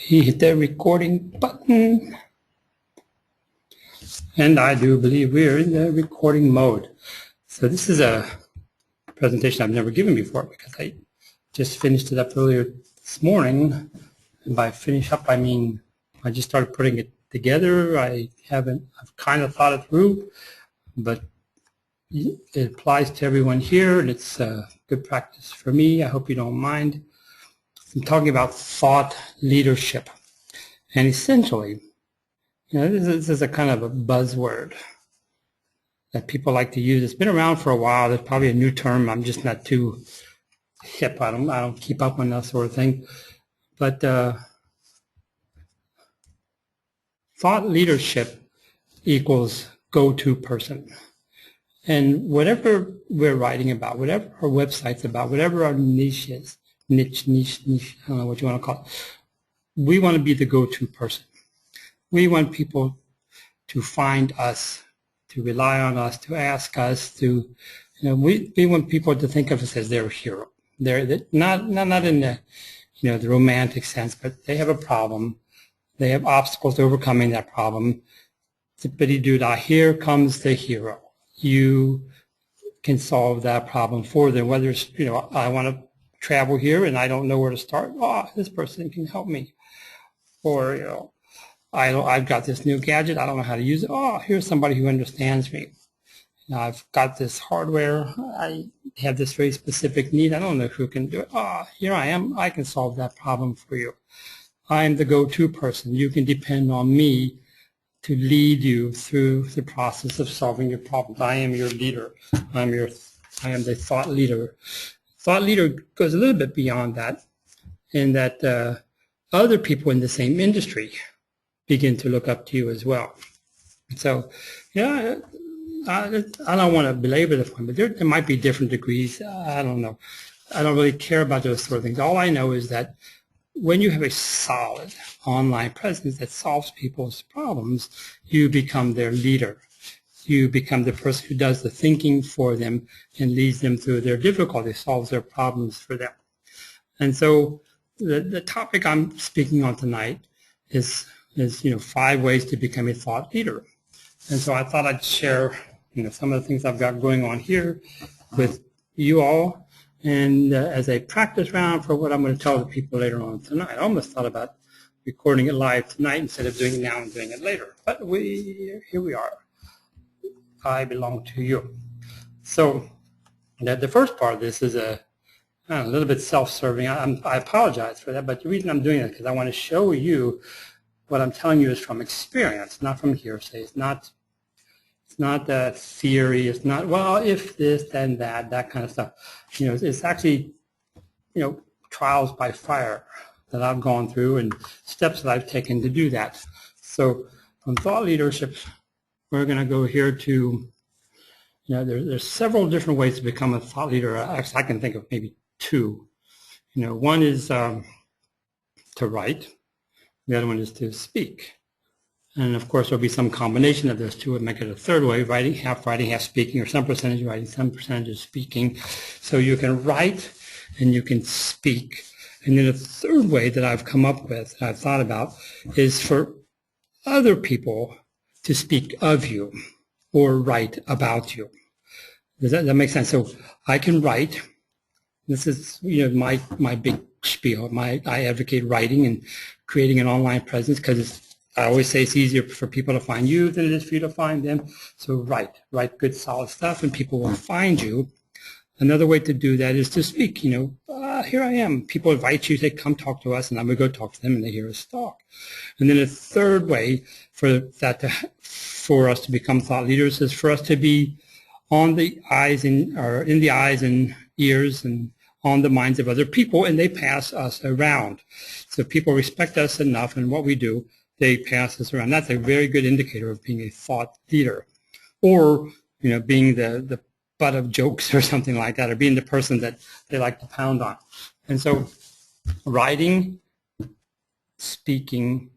He hit the recording button. And I do believe we're in the recording mode. So this is a presentation I've never given before because I just finished it up earlier this morning. And by finish up, I mean I just started putting it together. I've kind of thought it through, but it applies to everyone here, and it's good practice for me. I hope you don't mind. I'm talking about thought leadership. And essentially, this is a kind of a buzzword that people like to use. It's been around for a while. There's probably a new term. I'm just not too hip. I don't keep up on that sort of thing. But thought leadership equals go-to person. And whatever we're writing about, whatever our website's about, whatever our niche is, niche, I don't know what you want to call it, we want to be the go-to person. We want people to find us, to rely on us, to ask us, we want people to think of us as their hero. They're not in the, the romantic sense, but they have a problem. They have obstacles to overcoming that problem. Zippity-doo-dah, here comes the hero. You can solve that problem for them, whether it's, I want to travel here and I don't know where to start. Oh, this person can help me. Or, I've got this new gadget. I don't know how to use it. Oh, here's somebody who understands me. I've got this hardware. I have this very specific need. I don't know who can do it. Oh, here I am. I can solve that problem for you. I'm the go-to person. You can depend on me to lead you through the process of solving your problems. I am your leader. I am the thought leader. Thought leader goes a little bit beyond that, in that other people in the same industry begin to look up to you as well. So, I don't want to belabor the point, but there might be different degrees. I don't know. I don't really care about those sort of things. All I know is that when you have a solid online presence that solves people's problems, you become their leader. You become the person who does the thinking for them and leads them through their difficulties, solves their problems for them. And so the topic I'm speaking on tonight is 5 ways to become a thought leader. And so I thought I'd share, some of the things I've got going on here with you all, and as a practice round for what I'm going to tell the people later on tonight. I almost thought about recording it live tonight instead of doing it now and doing it later. But here we are. I belong to you. So the first part of this is a little bit self-serving. I apologize for that, but the reason I'm doing it is because I want to show you what I'm telling you is from experience, not from hearsay. It's not theory. It's not, well, if this, then that kind of stuff. It's actually, trials by fire that I've gone through and steps that I've taken to do that. So from thought leadership, we're going to go here to, there's several different ways to become a thought leader. Actually, I can think of maybe 2. One is to write. The other one is to speak. And of course, there'll be some combination of those 2 would make it a third way, writing, half speaking, or some percentage writing, some percentage speaking. So you can write and you can speak. And then a third way that I've come up with, that I've thought about, is for other people to speak of you or write about you. Does that make sense? So I can write. This is, my big spiel. I advocate writing and creating an online presence because I always say it's easier for people to find you than it is for you to find them. So write good, solid stuff, and people will find you. Another way to do that is to speak. Here I am. People invite you, say, come talk to us, and I'm going to go talk to them, and they hear us talk. And then a third way for us to become thought leaders is for us to be on the eyes in the eyes and ears and on the minds of other people, and they pass us around. So people respect us enough in what we do, they pass us around. That's a very good indicator of being a thought leader, or being the butt of jokes or something like that, or being the person that they like to pound on. And so writing, speaking,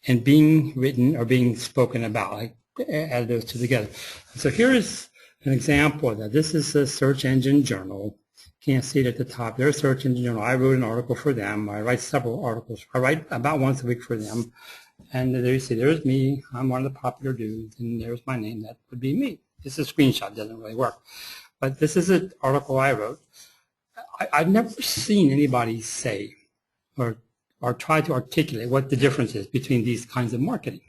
and being written or being spoken about, I add those 2 together. So here is an example of that. This is a search engine journal, can't see it at the top. They're a search engine journal. I wrote an article for them. I write several articles. I write about once a week for them. And there you see, there's me. I'm one of the popular dudes, and there's my name. That would be me. This is a screenshot. It doesn't really work. But this is an article I wrote. I've never seen anybody say or try to articulate what the difference is between these kinds of marketing.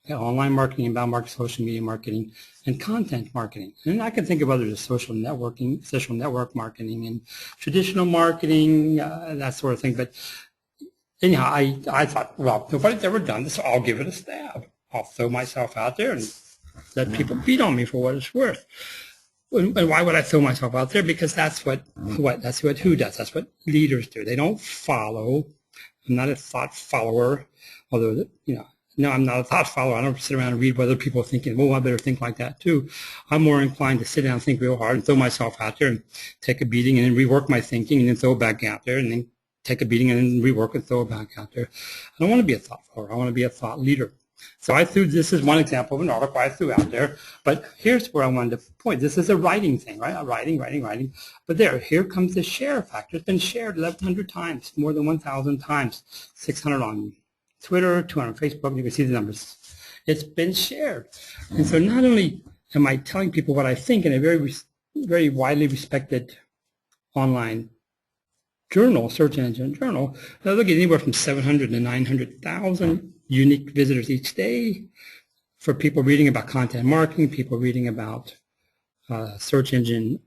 Online marketing, inbound marketing, social media marketing, and content marketing. And I can think of others as social networking, social network marketing, and traditional marketing, that sort of thing. But anyhow, I thought, well, nobody's ever done this, so I'll give it a stab. I'll throw myself out there and let people beat on me for what it's worth. And why would I throw myself out there? Because that's what who does. That's what leaders do. They don't follow. I'm not a thought follower, although, no, I'm not a thought follower. I don't sit around and read what other people are thinking. Well, I better think like that too. I'm more inclined to sit down and think real hard and throw myself out there and take a beating and then rework my thinking and then throw it back out there and then take a beating and then rework and throw it back out there. I don't want to be a thought follower. I want to be a thought leader. So this is one example of an article I threw out there. But here's where I wanted to point. This is a writing thing, right? Writing. But here comes the share factor. It's been shared 1,100 times, more than 1,000 times, 600 on Twitter, 200 on Facebook. You can see the numbers. It's been shared. And so not only am I telling people what I think in a very, very widely respected online journal, search engine journal, they'll get anywhere from 700 to 900,000 unique visitors each day for people reading about content marketing, people reading about search engine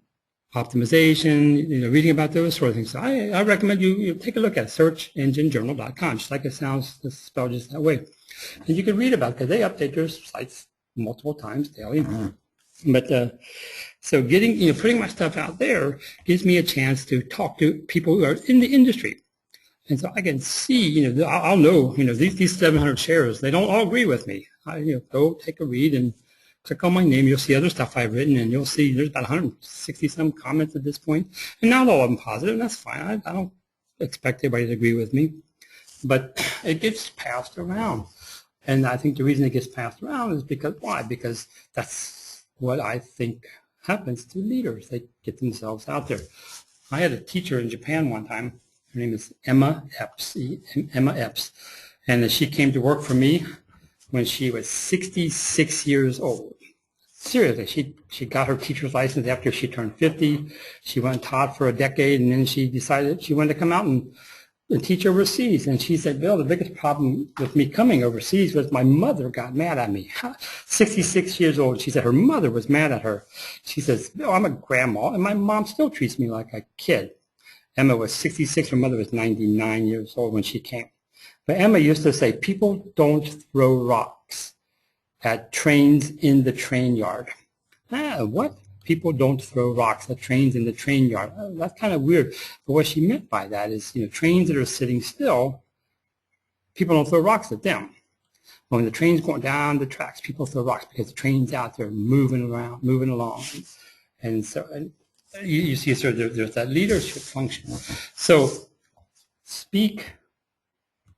optimization, reading about those sort of things. So I recommend you take a look at searchenginejournal.com, just like it sounds, it's spelled just that way. And you can read about it because they update their sites multiple times daily. But so putting my stuff out there gives me a chance to talk to people who are in the industry. And so I can see, I'll know, these 700 shares, they don't all agree with me. Go take a read and click on my name. You'll see other stuff I've written, and you'll see there's about 160-some comments at this point. And not all of them positive, and that's fine. I don't expect everybody to agree with me. But it gets passed around. And I think the reason it gets passed around is why? Because that's what I think happens to leaders. They get themselves out there. I had a teacher in Japan one time. Her name is Emma Epps. And she came to work for me when she was 66 years old. Seriously, she got her teacher's license after she turned 50. She went and taught for a decade, and then she decided she wanted to come out and teach overseas. And she said, Bill, the biggest problem with me coming overseas was my mother got mad at me. 66 years old. She said her mother was mad at her. She says, Bill, I'm a grandma, and my mom still treats me like a kid. Emma was 66. Her mother was 99 years old when she came. But Emma used to say, people don't throw rocks at trains in the train yard. What? People don't throw rocks at trains in the train yard. That's kind of weird. But what she meant by that is, trains that are sitting still, people don't throw rocks at them. When the train's going down the tracks, people throw rocks because the train's out there moving around, moving along. And so you see, sir, there's that leadership function. So speak,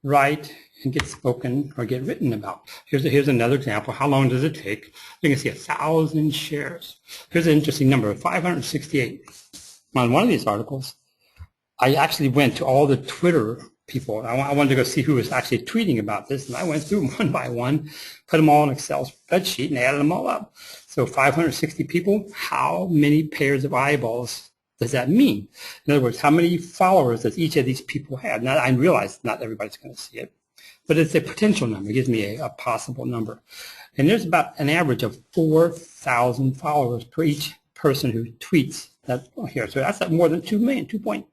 write, and get spoken or get written about. Here's another example. How long does it take? You can see 1,000 shares. Here's an interesting number, 568. On one of these articles, I actually went to all the Twitter people. I wanted to go see who was actually tweeting about this, and I went through them one by one, put them all in an Excel spreadsheet, and added them all up. So 560 people, how many pairs of eyeballs does that mean? In other words, how many followers does each of these people have? Now, I realize not everybody's going to see it, but it's a potential number. It gives me a possible number. And there's about an average of 4,000 followers per each person who tweets that here. So that's more than 2 million, 2.2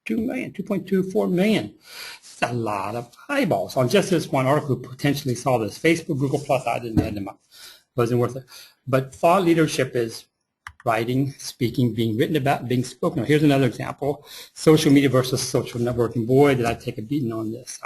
million, 2.24 million. It's a lot of eyeballs on just this one article who potentially saw this. Facebook, Google+, I didn't add them up. It wasn't worth it. But thought leadership is writing, speaking, being written about, being spoken of. Here's another example. Social media versus social networking. Boy, did I take a beating on this.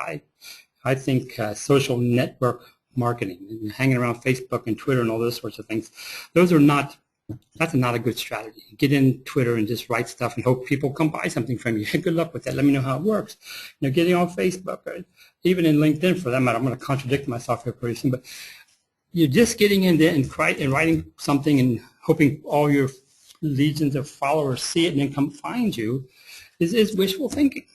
I think social network marketing and hanging around Facebook and Twitter and all those sorts of things, that's not a good strategy. Get in Twitter and just write stuff and hope people come buy something from you. Good luck with that. Let me know how it works. Getting on Facebook or even in LinkedIn for that matter. I'm going to contradict myself here pretty soon, but you're just getting in there and writing something and hoping all your legions of followers see it and then come find you. is wishful thinking.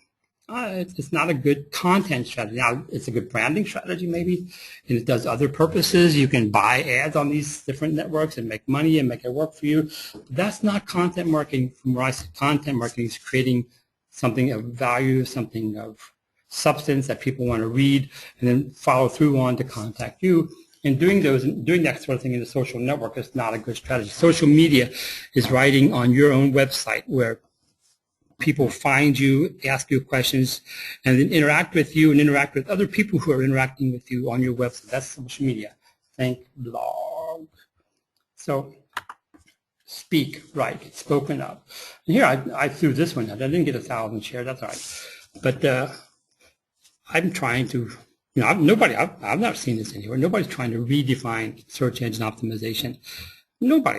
It's not a good content strategy. Now, it's a good branding strategy maybe, and it does other purposes. You can buy ads on these different networks and make money and make it work for you. But that's not content marketing. From where I see content marketing is creating something of value, something of substance that people want to read and then follow through on to contact you. And doing that sort of thing in the social network is not a good strategy. Social media is writing on your own website where people find you, ask you questions, and then interact with you and interact with other people who are interacting with you on your website. That's social media. Think blog. So speak, write, spoken up. And here I threw this one out. I didn't get 1,000 shares. That's all right. But I'm trying to, I've not seen this anywhere. Nobody's trying to redefine search engine optimization. Nobody.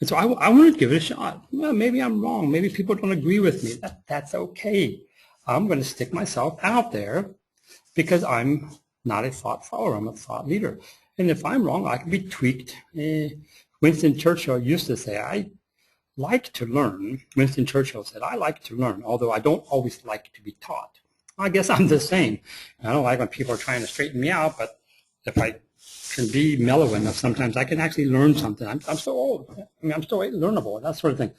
And so I want to give it a shot. Well, maybe I'm wrong. Maybe people don't agree with me. That's okay. I'm going to stick myself out there because I'm not a thought follower. I'm a thought leader. And if I'm wrong, I can be tweaked. Winston Churchill used to say, I like to learn. Winston Churchill said, I like to learn, although I don't always like to be taught. I guess I'm the same. I don't like when people are trying to straighten me out, but if I can be mellow enough, sometimes I can actually learn something. I'm so old. I'm still learnable, that sort of thing.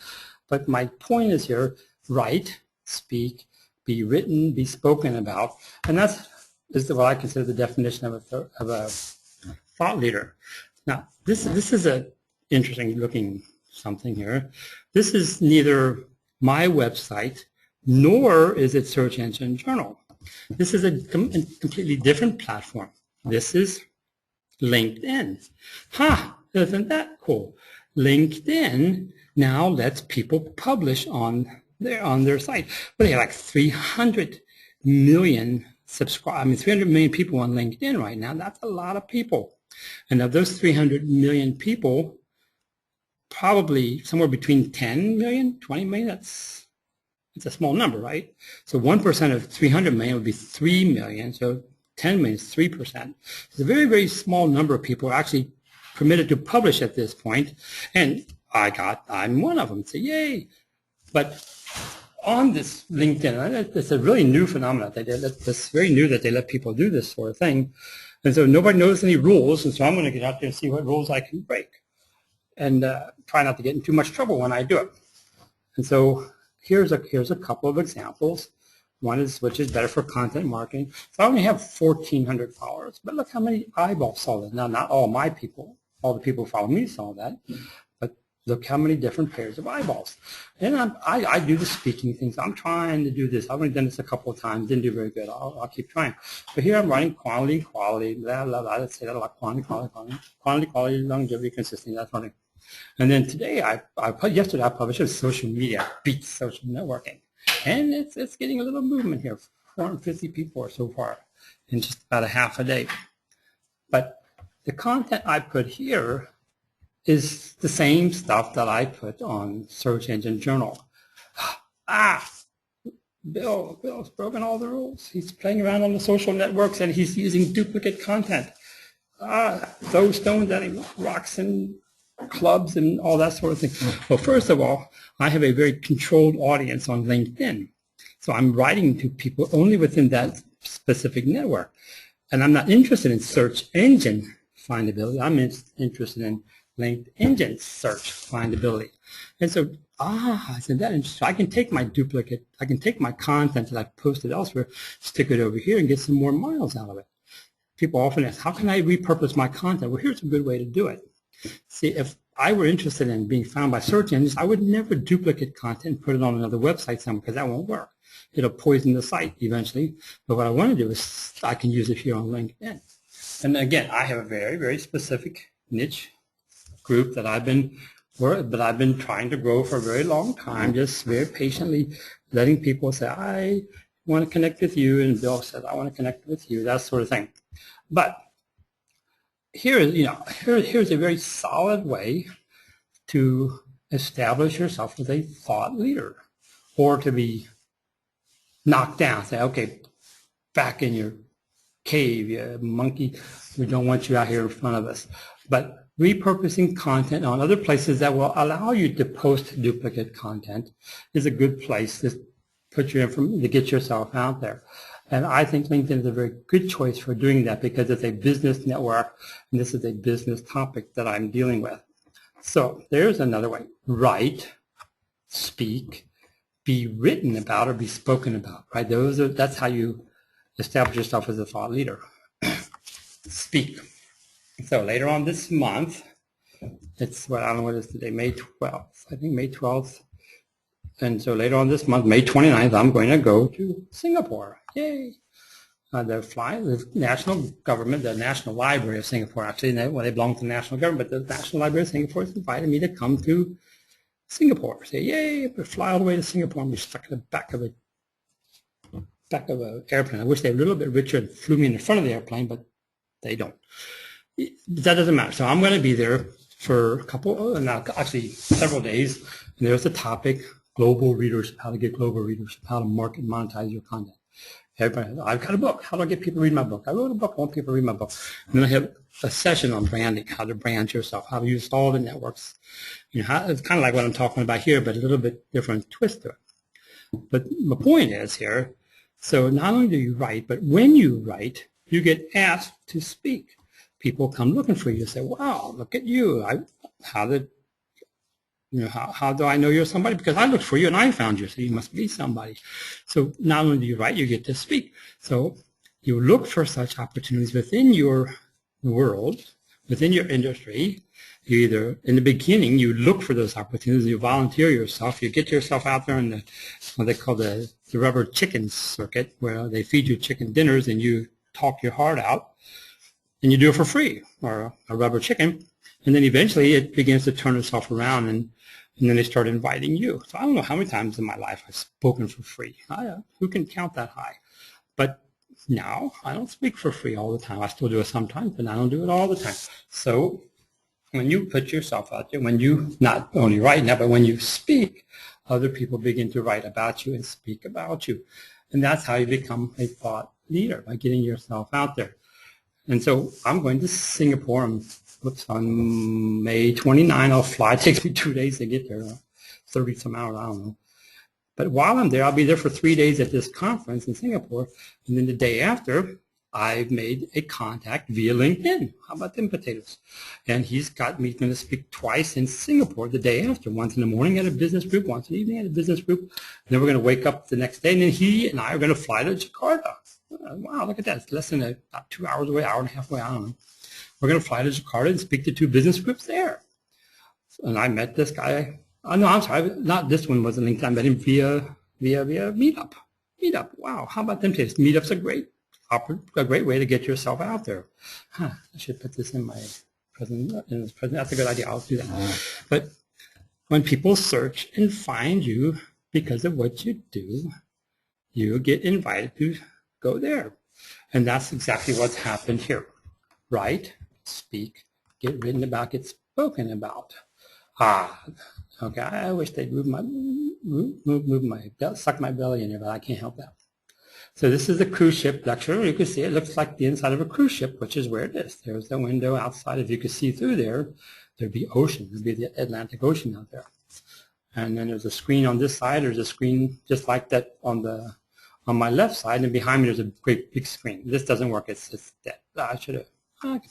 But my point is here, write, speak, be written, be spoken about, and this is what I consider the definition of a thought leader. Now, this is an interesting looking something here. This is neither my website nor is it Search Engine Journal. This is a completely different platform. This is LinkedIn. Isn't that cool? LinkedIn now lets people publish on their site. But they have like 300 million 300 million people on LinkedIn right now. That's a lot of people. And of those 300 million people, probably somewhere between 10 million, 20 million, it's a small number, right? So 1% of 300 million would be 3 million. So 10 million is 3%. It's a very, very small number of people actually permitted to publish at this point. And I'm one of them. So yay. But on this LinkedIn, it's a really new phenomenon. It's very new that they let people do this sort of thing. And so nobody knows any rules. And so I'm going to get out there and see what rules I can break and try not to get in too much trouble when I do it. And so here's a couple of examples. One is which is better for content marketing. So I only have 1,400 followers, but look how many eyeballs saw that. Now, not all my people, all the people who follow me saw that, but look how many different pairs of eyeballs. And I do the speaking things. I'm trying to do this. I've only done this a couple of times. Didn't do very good. I'll keep trying. But here I'm writing quality, blah, blah, blah. Let's say that a lot. Quality, longevity, consistency, that's one thing. And then today, yesterday I published a social media beats social networking. And it's getting a little movement here, 450 people so far in just about a half a day. But the content I put here is the same stuff that I put on Search Engine Journal. Bill's broken all the rules. He's playing around on the social networks and he's using duplicate content. Throw stones at him, rocks and clubs and all that sort of thing. Well, first of all, I have a very controlled audience on LinkedIn. So I'm writing to people only within that specific network. And I'm not interested in search engine findability. I'm interested in linked engine search findability. And so, isn't that interesting? I can take my duplicate, I can take my content that I've posted elsewhere, stick it over here and get some more miles out of it. People often ask, how can I repurpose my content? Well, here's a good way to do it. See, if I were interested in being found by search engines, I would never duplicate content and put it on another website somewhere because that won't work. It'll poison the site eventually. But what I want to do is I can use it here on LinkedIn. And again, I have a very, very specific niche group that I've been trying to grow for a very long time, just very patiently letting people say, I want to connect with you, and Bill says, I want to connect with you, that sort of thing. But here's a very solid way to establish yourself as a thought leader, or to be knocked down. Say, okay, back in your cave, you monkey. We don't want you out here in front of us. But repurposing content on other places that will allow you to post duplicate content is a good place to put your information, to get yourself out there. And I think LinkedIn is a very good choice for doing that because it's a business network and this is a business topic that I'm dealing with. So there's another way. Write, speak, be written about or be spoken about, right? That's how you establish yourself as a thought leader. Speak. So later on this month, it's what I don't know what it is today, May 12th. I think May 12th. And so later on this month, May 29th, I'm going to go to Singapore. Yay! The national government, the National Library of Singapore, actually, they belong to the national government, but the National Library of Singapore has invited me to come to Singapore. Say, yay, we fly all the way to Singapore and be stuck in the back of an airplane. I wish they were a little bit richer and flew me in the front of the airplane, but they don't. That doesn't matter. So I'm going to be there for actually several days. And there's the topic, global readership, how to get global readership, how to market and monetize your content. Everybody, I've got a book. How do I get people to read my book? I wrote a book. I want people to read my book. And then I have a session on branding, how to brand yourself, how to use all the networks. It's kind of like what I'm talking about here, but a little bit different twist to it. But the point is here, so not only do you write, but when you write, you get asked to speak. People come looking for you and say, wow, look at you. How do I know you're somebody? Because I looked for you and I found you, so you must be somebody. So not only do you write, you get to speak. So you look for such opportunities within your world, within your industry. You either, in the beginning, you look for those opportunities, you volunteer yourself, you get yourself out there in what they call the rubber chicken circuit, where they feed you chicken dinners and you talk your heart out, and you do it for free, or a rubber chicken. And then eventually it begins to turn itself around, and then they start inviting you. So I don't know how many times in my life I've spoken for free. Who can count that high? But now I don't speak for free all the time. I still do it sometimes, but I don't do it all the time. So when you put yourself out there, when you not only write now, but when you speak, other people begin to write about you and speak about you. And that's how you become a thought leader, by getting yourself out there. And so I'm going to Singapore on May 29. I'll fly. It takes me 2 days to get there, 30 some hours, I don't know. But while I'm there, I'll be there for 3 days at this conference in Singapore. And then the day after, I've made a contact via LinkedIn. How about them potatoes? And he's got me going to speak twice in Singapore the day after, once in the morning at a business group, once in the evening at a business group. And then we're going to wake up the next day, and then he and I are going to fly to Jakarta. Wow, look at that. It's less than about 2 hours away, hour and a half away, I don't know. We're going to fly to Jakarta and speak to 2 business groups there. And I met this guy. Oh, no, I'm sorry. Not this one wasn't LinkedIn. I met him via Meetup. Meetup. Wow, how about them days? Meetup's a great way to get yourself out there. I should put this in my present. That's a good idea. I'll do that. But when people search and find you because of what you do, you get invited to go there. And that's exactly what's happened here. Write, speak, get written about, get spoken about. Okay, I wish they'd suck my belly in here, but I can't help that. So this is a cruise ship lecture. You can see it looks like the inside of a cruise ship, which is where it is. There's the window outside. If you could see through there, there'd be ocean. There'd be the Atlantic Ocean out there. And then there's a screen on this side. There's a screen just like that on my left side, and behind me there's a great big screen. This doesn't work. It's dead. I could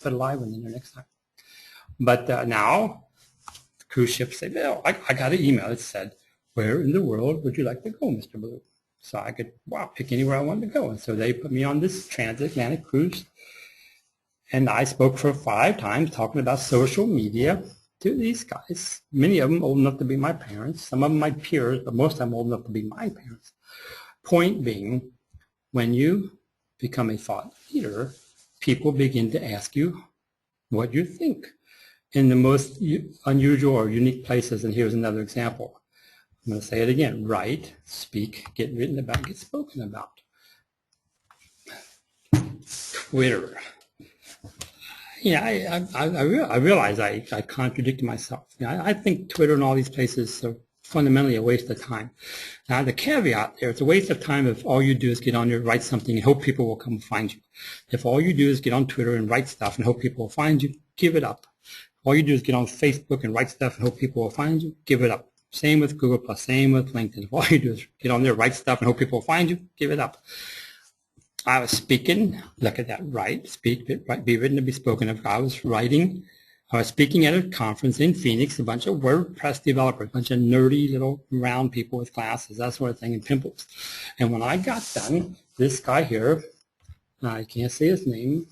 put a live one in there next time. But now the cruise ships say, Bill, I got an email. It said, where in the world would you like to go, Mr. Blue? So I could, pick anywhere I wanted to go. And so they put me on this transatlantic cruise. And I spoke for 5 times talking about social media to these guys. Many of them old enough to be my parents. Some of them my peers, but most of them old enough to be my parents. Point being, when you become a thought leader, people begin to ask you what you think in the most unusual or unique places. And here's another example. I'm going to say it again. Write, speak, get written about, get spoken about. Twitter. Yeah, I realize I contradicted myself. I think Twitter and all these places are fundamentally a waste of time. Now, the caveat there, it's a waste of time if all you do is get on there, write something, and hope people will come find you. If all you do is get on Twitter and write stuff and hope people will find you, give it up. All you do is get on Facebook and write stuff and hope people will find you, give it up. Same with Google Plus, same with LinkedIn. All you do is get on there, write stuff and hope people will find you, give it up. I was speaking, look at that, write, speak, be written to be spoken of. I was speaking at a conference in Phoenix, a bunch of WordPress developers, a bunch of nerdy little round people with glasses, that sort of thing, and pimples. And when I got done, this guy here, I can't say his name.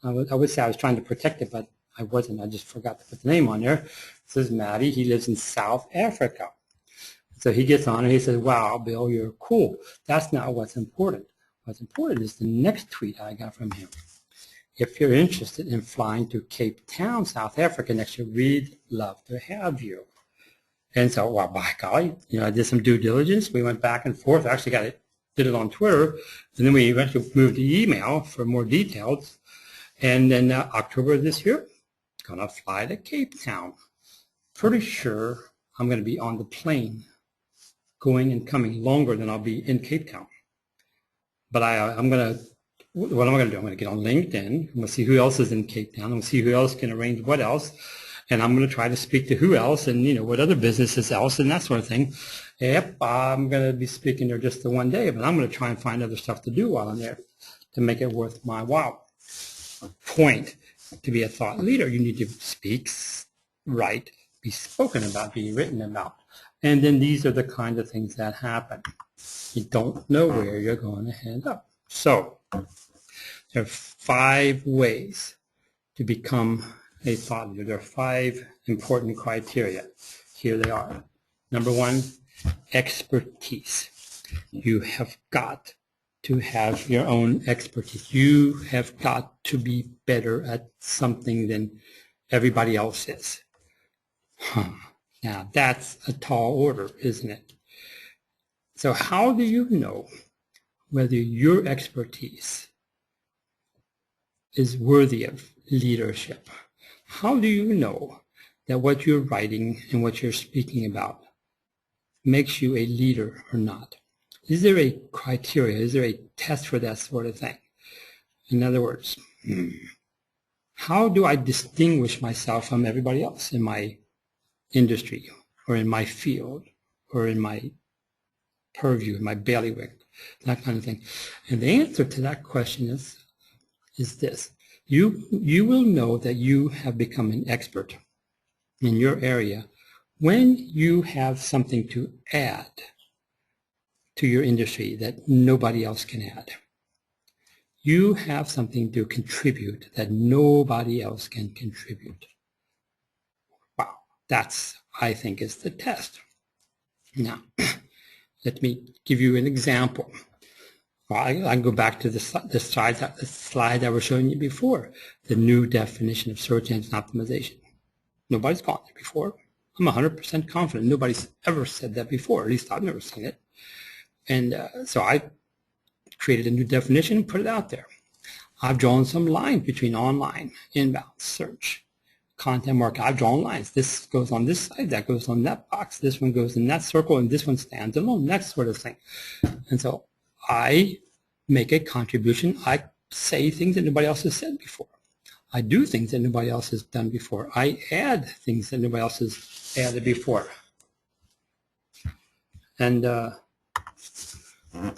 I would say I was trying to protect it, but I wasn't. I just forgot to put the name on there. This is Matty. He lives in South Africa. So he gets on and he says, wow, Bill, you're cool. That's not what's important. What's important is the next tweet I got from him. If you're interested in flying to Cape Town, South Africa next year, we'd love to have you. And so, well, by golly, I did some due diligence. We went back and forth. I actually did it on Twitter. And then we eventually moved to email for more details. And then October of this year, going to fly to Cape Town. Pretty sure I'm going to be on the plane going and coming longer than I'll be in Cape Town. But what am I going to do? I'm going to get on LinkedIn. I'm going to see who else is in Cape Town. I'm going to see who else can arrange what else. And I'm going to try to speak to who else and, what other businesses else and that sort of thing. Yep, I'm going to be speaking there just the one day, but I'm going to try and find other stuff to do while I'm there to make it worth my while. Point. To be a thought leader, you need to speak, write, be spoken about, be written about. And then these are the kind of things that happen. You don't know where you're going to end up. So there are 5 ways to become a thought leader. There are 5 important criteria. Here they are. Number 1, expertise. You have got to have your own expertise. You have got to be better at something than everybody else is. Now, that's a tall order, isn't it? So how do you know whether your expertise is worthy of leadership? How do you know that what you're writing and what you're speaking about makes you a leader or not? Is there a criteria? Is there a test for that sort of thing? In other words, how do I distinguish myself from everybody else in my industry or in my field or in my purview, in my bailiwick, that kind of thing? And the answer to that question is this. You will know that you have become an expert in your area when you have something to add to your industry that nobody else can add. You have something to contribute that nobody else can contribute. Wow, that's, I think, is the test. Now, let me give you an example. Well, I can go back to the slide I was showing you before, the new definition of search engine optimization. Nobody's gone there before. I'm 100% confident nobody's ever said that before. At least I've never seen it. And so I created a new definition and put it out there. I've drawn some lines between online, inbound, search, content marketing. I've drawn lines. This goes on this side, that goes on that box, this one goes in that circle, and this one stands alone, that sort of thing. And so I make a contribution. I say things that nobody else has said before. I do things that nobody else has done before. I add things that nobody else has added before. And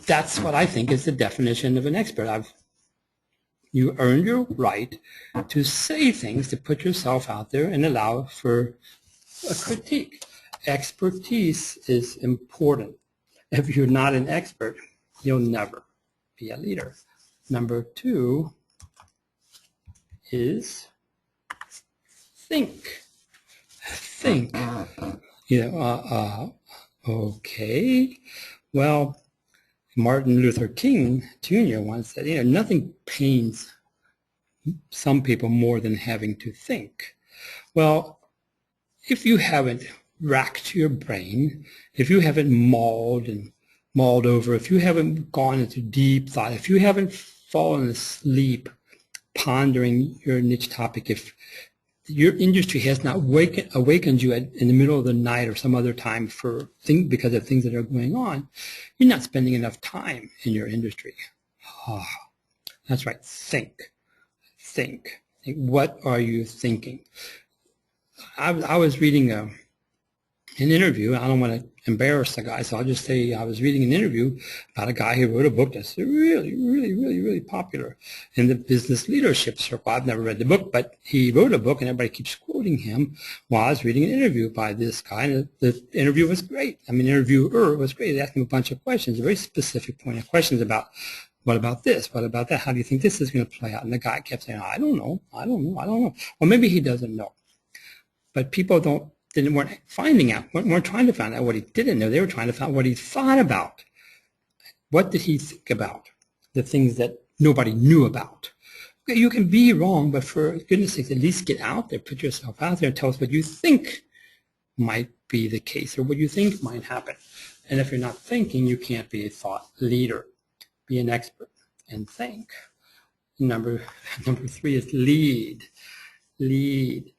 that's what I think is the definition of an expert. You earned your right to say things, to put yourself out there and allow for a critique. Expertise is important. If you're not an expert, you'll never be a leader. Number 2 is think. Think. Okay, well, Martin Luther King Jr. once said, nothing pains some people more than having to think. Well, if you haven't racked your brain, if you haven't mulled over, if you haven't gone into deep thought, if you haven't fallen asleep pondering your niche topic, if your industry has not awakened you in the middle of the night or some other time because of things that are going on, you're not spending enough time in your industry. That's right. Think. Like, what are you thinking? I was reading an interview. I don't want to embarrass the guy, so I'll just say I was reading an interview about a guy who wrote a book that's really popular in the business leadership circle. I've never read the book, but he wrote a book, and everybody keeps quoting him while I was reading an interview by this guy, and the interview was great. I mean, the interviewer was great. They asked him a bunch of questions, very specific pointed questions about, what about this? What about that? How do you think this is going to play out? And the guy kept saying, I don't know. Well, maybe he doesn't know. But people weren't finding out, weren't trying to find out what he didn't know. They were trying to find out what he thought about. What did he think about? The things that nobody knew about. Okay, you can be wrong, but for goodness sakes, at least get out there, put yourself out there and tell us what you think might be the case or what you think might happen. And if you're not thinking, you can't be a thought leader. Be an expert and think. Number 3 is lead. Lead.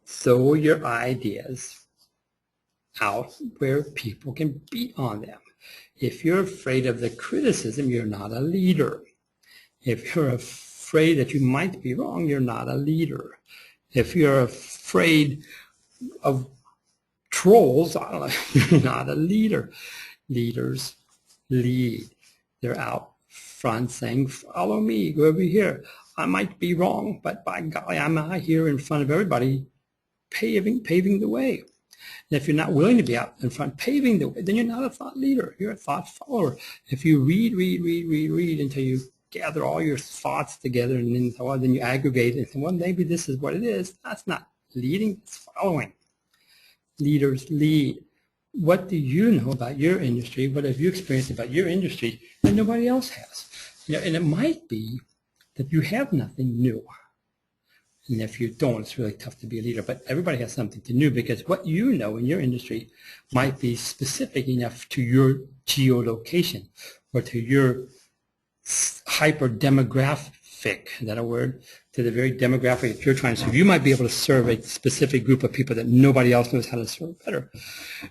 Sow your ideas out where people can beat on them. If you're afraid of the criticism, you're not a leader. If you're afraid that you might be wrong, you're not a leader. If you're afraid of trolls, you're not a leader. Leaders lead. They're out front saying, follow me, go over here. I might be wrong, but by golly, I'm out here in front of everybody paving the way. And if you're not willing to be out in front paving the way, then you're not a thought leader. You're a thought follower. If you read until you gather all your thoughts together and then you aggregate it and say, well, maybe this is what it is. That's not leading, it's following. Leaders lead. What do you know about your industry? What have you experienced about your industry that nobody else has? And it might be that you have nothing new. And if you don't, it's really tough to be a leader. But everybody has something to know, because what you know in your industry might be specific enough to your geolocation or to your hyper-demographic, is that a word? To the very demographic that you're trying to serve. You might be able to serve a specific group of people that nobody else knows how to serve better.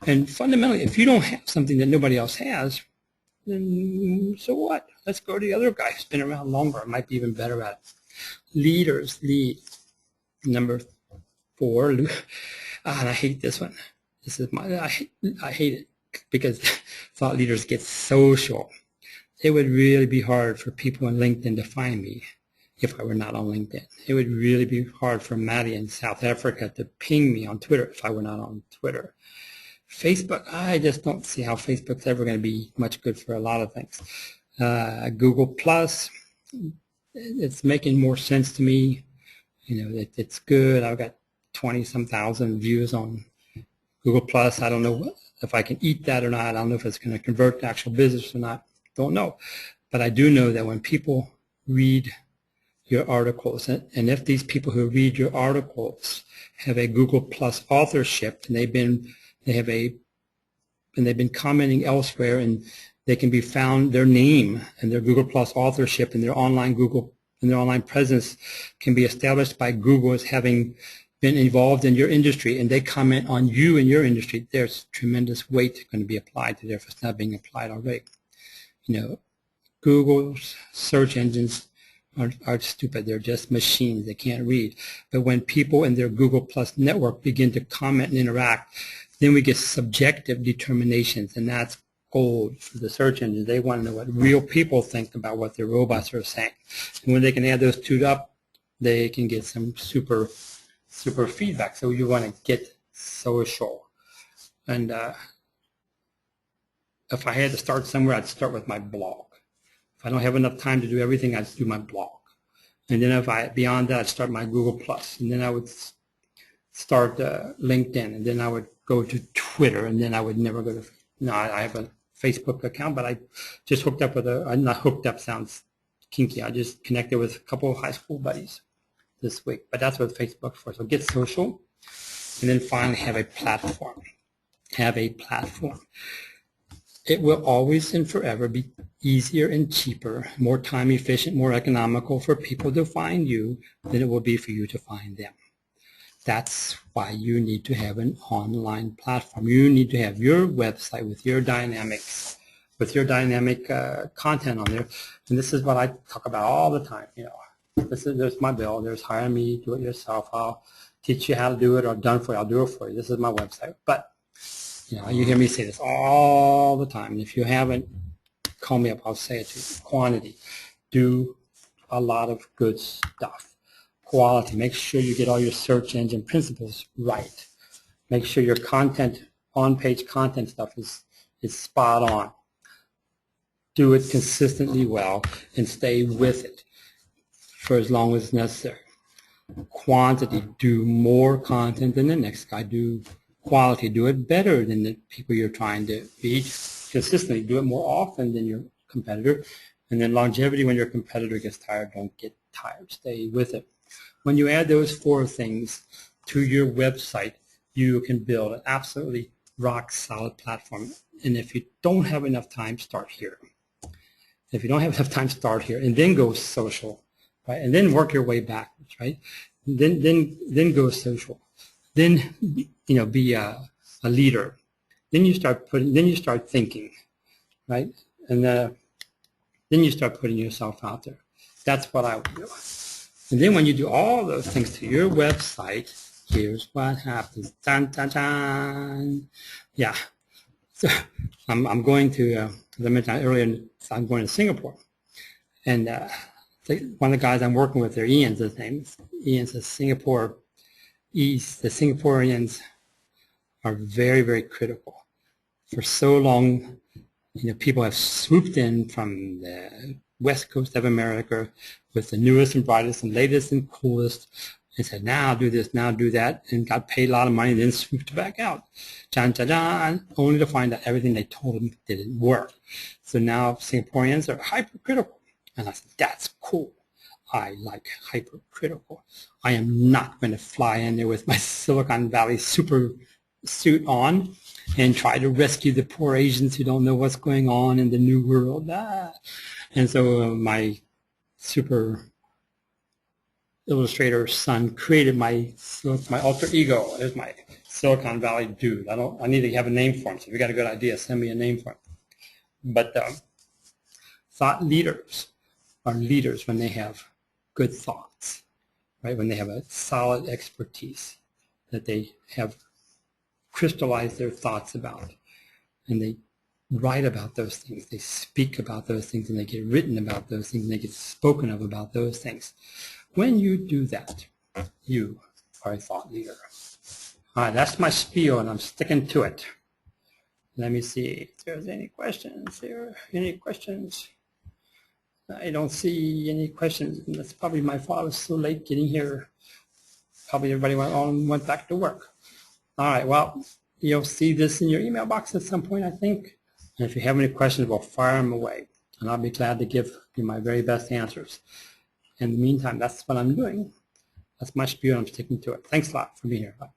And fundamentally, if you don't have something that nobody else has, then so what? Let's go to the other guy who's been around longer, might be even better at it. Leaders lead. Number 4, and I hate this one. This is I hate it because thought leaders get social. It would really be hard for people on LinkedIn to find me if I were not on LinkedIn. It would really be hard for Maddie in South Africa to ping me on Twitter if I were not on Twitter. Facebook, I just don't see how Facebook's ever going to be much good for a lot of things. Google Plus, it's making more sense to me. It's good. I've got 20-some thousand views on Google Plus. I don't know if I can eat that or not. I don't know if it's going to convert to actual business or not. Don't know. But I do know that when people read your articles, and if these people who read your articles have a Google Plus authorship, and they've been commenting elsewhere, and they can be found, their name and their Google Plus authorship and their online presence can be established by Google as having been involved in your industry, and they comment on you and your industry, there's tremendous weight going to be applied to there if it's not being applied already. Google's search engines are stupid. They're just machines. They can't read. But when people in their Google Plus network begin to comment and interact, then we get subjective determinations, and that's gold for the search engines. They want to know what real people think about what their robots are saying. And when they can add those two up, they can get some super feedback. So you want to get social. And if I had to start somewhere, I'd start with my blog. If I don't have enough time to do everything, I'd do my blog. And then beyond that, I'd start my Google Plus. And then I would start LinkedIn. And then I would go to Twitter. And then I would never go to, I have a Facebook account, but I just hooked up with not hooked up sounds kinky. I just connected with a couple of high school buddies this week. But that's what Facebook's for. So get social. And then finally have a platform. Have a platform. It will always and forever be easier and cheaper, more time efficient, more economical for people to find you than it will be for you to find them. That's why you need to have an online platform. You need to have your website with your dynamic content on there. And this is what I talk about all the time. There's my bill. There's hire me, do it yourself. I'll teach you how to do it, or done for you. I'll do it for you. This is my website. But you hear me say this all the time. If you haven't, call me up. I'll say it to you. Quantity. Do a lot of good stuff. Quality. Make sure you get all your search engine principles right. Make sure your content, on-page content stuff is spot on. Do it consistently well and stay with it for as long as necessary. Quantity. Do more content than the next guy. Do quality. Do it better than the people you're trying to reach. Consistently. Do it more often than your competitor. And then longevity. When your competitor gets tired, don't get tired. Stay with it. When you add those 4 things to your website, you can build an absolutely rock-solid platform. And if you don't have enough time, start here. If you don't have enough time, start here, and then go social, right? And then work your way backwards, right? Then go social. Then be a leader. Then you start thinking, right? And then you start putting yourself out there. That's what I would do. And then when you do all those things to your website, here's what happens. Dun, dun, dun. Yeah. So I'm going to, as I mentioned earlier, I'm going to Singapore. And one of the guys I'm working with there, Ian's his name. Ian's a Singapore East. The Singaporeans are very, very critical. For so long, people have swooped in from the west coast of America with the newest and brightest and latest and coolest and said, now do this, now do that, and got paid a lot of money and then swooped back out. Dun, dun, dun, only to find out everything they told them didn't work. So now Singaporeans are hypercritical. And I said, that's cool. I like hypercritical. I am not going to fly in there with my Silicon Valley super suit on and try to rescue the poor Asians who don't know what's going on in the new world. And so my super illustrator son created my alter ego. There's my Silicon Valley dude. I need to have a name for him. So if you got a good idea, send me a name for him. But thought leaders are leaders when they have good thoughts, right? When they have a solid expertise that they have crystallized their thoughts about, and they write about those things, they speak about those things, and they get written about those things, and they get spoken of about those things. When you do that, you are a thought leader. All right, that's my spiel, and I'm sticking to it. Let me see if there's any questions here. Any questions? I don't see any questions, and that's probably my fault. I was so late getting here. Probably everybody went back to work. All right, well, you'll see this in your email box at some point, I think. And if you have any questions, we'll fire them away, and I'll be glad to give you my very best answers. In the meantime, that's what I'm doing. That's my spiel. I'm sticking to it. Thanks a lot for being here. Bye.